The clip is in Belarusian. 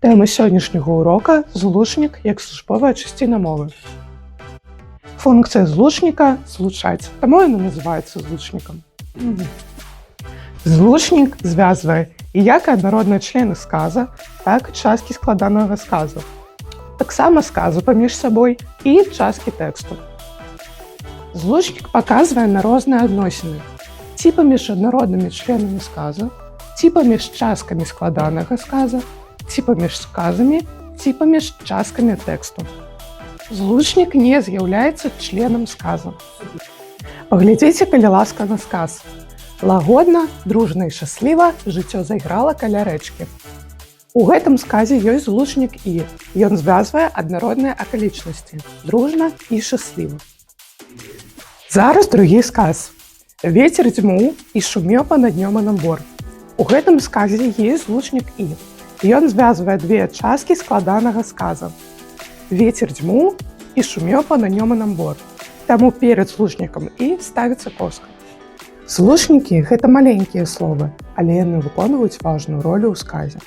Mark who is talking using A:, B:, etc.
A: Тэма сённяшняга урока – злучнік як службовая часціна мовы. Функцыя злучніка – злучаць, таму яна называецца злучнікам. Злучнік звязвае і як аднародныя члены сказа, так і часткі складанага сказу. Таксама сказу паміж сабой і часткі тэксту. Злучнік паказвае на розныя адносіны, ці паміж аднароднымі членамі сказа, ці паміж часткамі складанага сказа, ці паміж сказамі, ці паміж часткамі тэксту. Злучнік не з'яўляецца членам сказа. Паглядзіце, калі ласка, на сказ. Лагодна, дружна і шчасліва жыццё зайграла каля рэчкі. У гэтым сказе ёсць злучнік «і». Ён звязвае аднародныя акалічнасці – дружна і шчасліва. Зараз другі сказ. Вецер дзьмуў і шумеў панад днём набор. У гэтым сказе ёсць злучнік «і». Ён звязвае две часткі складанага сказа. Вецер дзьмуў і шумеў панад днём набор. Таму перад злучнікам «і» ставіцца коска. Злучнікі – гэта маленькія словы, але яны выконваюць важную ролю ў сказе.